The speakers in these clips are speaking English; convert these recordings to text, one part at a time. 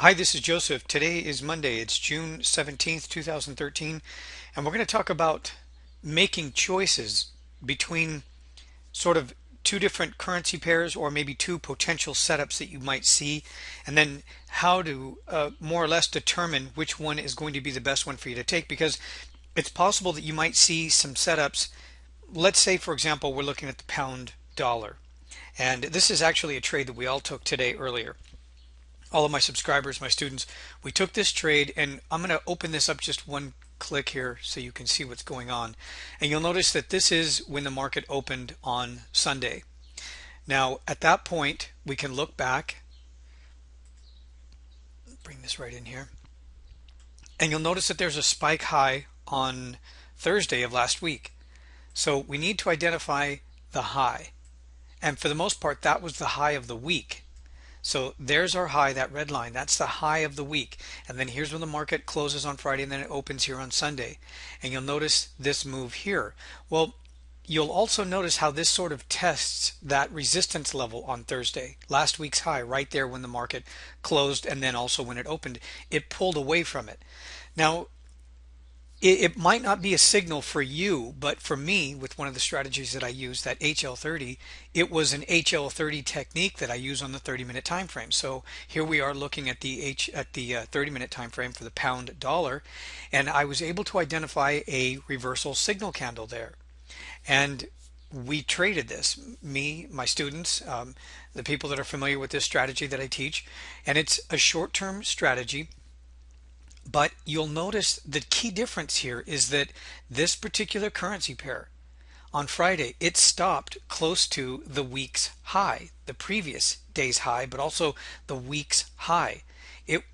Hi, this is Joseph. Today is Monday. It's June 17th, 2013, and we're going to talk about making choices between sort of two different currency pairs or maybe two potential setups that you might see, and then how to more or less determine which one is going to be the best one for you to take because it's possible that you might see some setups. Let's say, for example, we're looking at the pound dollar, and this is actually a trade that we all took today earlier. All of my subscribers, my students, we took this trade, and I'm going to open this up just one click here so you can see what's going on. And you'll notice that this is when the market opened on Sunday. Now, at that point, we can look back, bring this right in here, and you'll notice that there's a spike high on Thursday of last week. So we need to identify the high. And for the most part, that was the high of the week. So there's our high, that red line. That's the high of the week. And then here's when the market closes on Friday and then it opens here on Sunday. And you'll notice this move here. Well, you'll also notice how this sort of tests that resistance level on Thursday. Last week's high right there when the market closed and then also when it opened, it pulled away from it. Now, it might not be a signal for you, but for me, with one of the strategies that I use, that HL30, it was an HL30 technique that I use on the 30-minute time frame. So here we are looking at the 30-minute time frame for the pound dollar, and I was able to identify a reversal signal candle there. And we traded this, me, my students, the people that are familiar with this strategy that I teach, and it's a short-term strategy. But you'll notice the key difference here is that this particular currency pair on Friday, it stopped close to the week's high, the previous day's high, but also the week's high.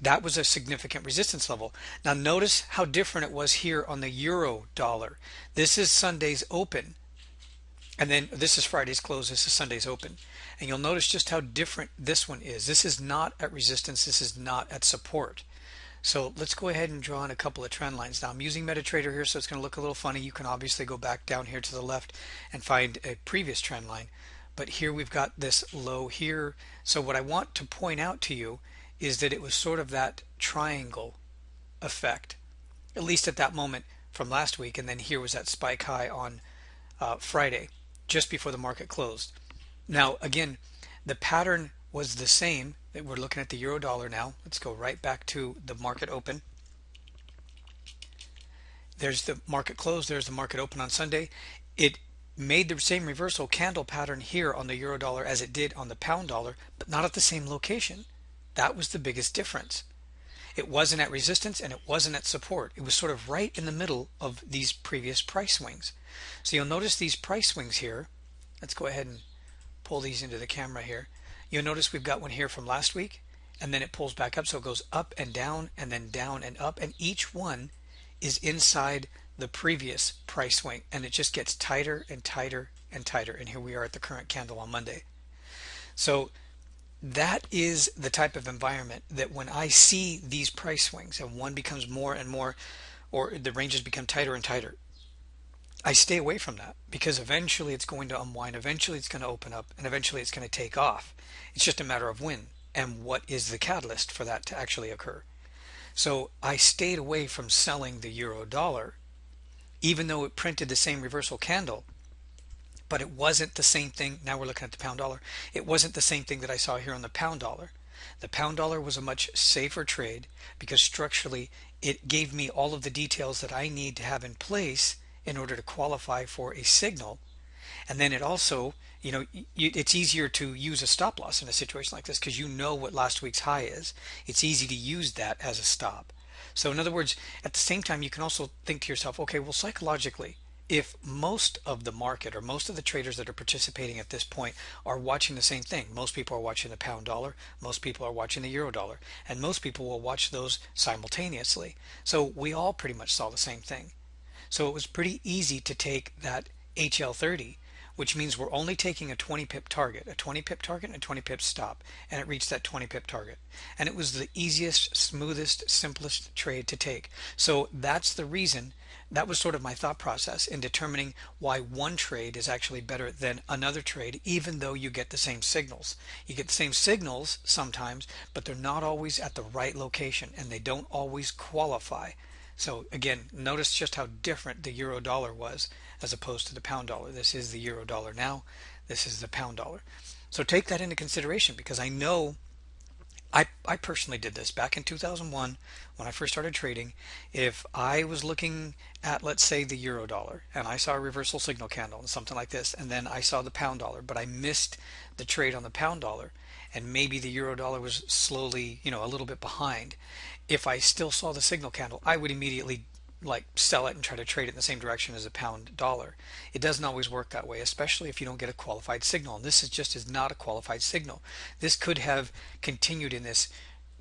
That was a significant resistance level. Now notice how different it was here on the euro dollar. This is Sunday's open, and then this is Friday's close, this is Sunday's open. And you'll notice just how different this one is. This is not at resistance, this is not at support. So let's go ahead and draw in a couple of trend lines. Now I'm using MetaTrader here, so it's going to look a little funny. You can obviously go back down here to the left and find a previous trend line. But here we've got this low here. So what I want to point out to you is that it was sort of that triangle effect, at least at that moment from last week. And then here was that spike high on Friday, just before the market closed. Now, again, the pattern was the same. We're looking at the euro dollar now. Let's go right back to the market open. There's the market close. There's the market open on Sunday. It made the same reversal candle pattern here on the euro dollar as it did on the pound dollar, but not at the same location. That was the biggest difference. It wasn't at resistance and it wasn't at support. It was sort of right in the middle of these previous price swings. So you'll notice these price swings here. Let's go ahead and pull these into the camera here. You'll notice we've got one here from last week, and then it pulls back up, so it goes up and down down and up, and each one is inside the previous price swing, and it just gets tighter and tighter and tighter. And here we are at the current candle on Monday. So that is the type of environment that when I see these price swings and one becomes more and more, or the ranges become tighter and tighter, I stay away from that because eventually it's going to unwind, eventually it's going to open up, and eventually it's going to take off. It's just a matter of when and what is the catalyst for that to actually occur. So I stayed away from selling the euro dollar, even though it printed the same reversal candle, but it wasn't the same thing. Now we're looking at the pound dollar. It wasn't the same thing that I saw here on the pound dollar. The pound dollar was a much safer trade because structurally it gave me all of the details that I need to have in place in order to qualify for a signal. And then it also, it's easier to use a stop loss in a situation like this because you know what last week's high is. It's easy to use that as a stop. So in other words, at the same time, you can also think to yourself, okay, well, psychologically, if most of the market or most of the traders that are participating at this point are watching the same thing, most people are watching the pound dollar, most people are watching the euro dollar, and most people will watch those simultaneously. So we all pretty much saw the same thing. So it was pretty easy to take that HL30, which means we're only taking a 20 pip target, a 20 pip target and a 20 pip stop, and it reached that 20 pip target. And it was the easiest, smoothest, simplest trade to take. So that's the reason, that was sort of my thought process in determining why one trade is actually better than another trade, even though you get the same signals. You get the same signals sometimes, but they're not always at the right location, and they don't always qualify. So again, notice just how different the euro dollar was as opposed to the pound dollar. This is the euro dollar now. This is the pound dollar. So take that into consideration, because I know I personally did this back in 2001 when I first started trading. If I was looking at, let's say, the euro dollar, and I saw a reversal signal candle and something like this, and then I saw the pound dollar, but I missed the trade on the pound dollar, and maybe the euro dollar was slowly, a little bit behind. If I still saw the signal candle, I would immediately like sell it and try to trade it in the same direction as a pound dollar. It doesn't always work that way, especially if you don't get a qualified signal. And this is not a qualified signal. This could have continued in this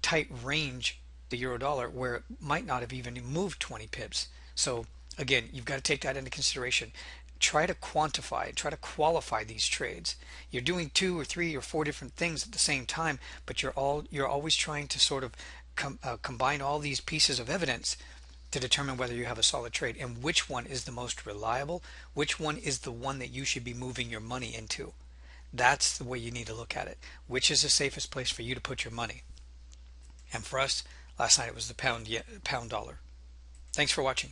tight range, the euro dollar, where it might not have even moved 20 pips. So again, you've got to take that into consideration. Try to quantify, try to qualify these trades. You're doing 2 or 3 or 4 different things at the same time, but you're always trying to sort of combine all these pieces of evidence to determine whether you have a solid trade and which one is the most reliable, which one is the one that you should be moving your money into. That's the way you need to look at it. Which is the safest place for you to put your money? And for us, last night it was the pound dollar. Thanks for watching.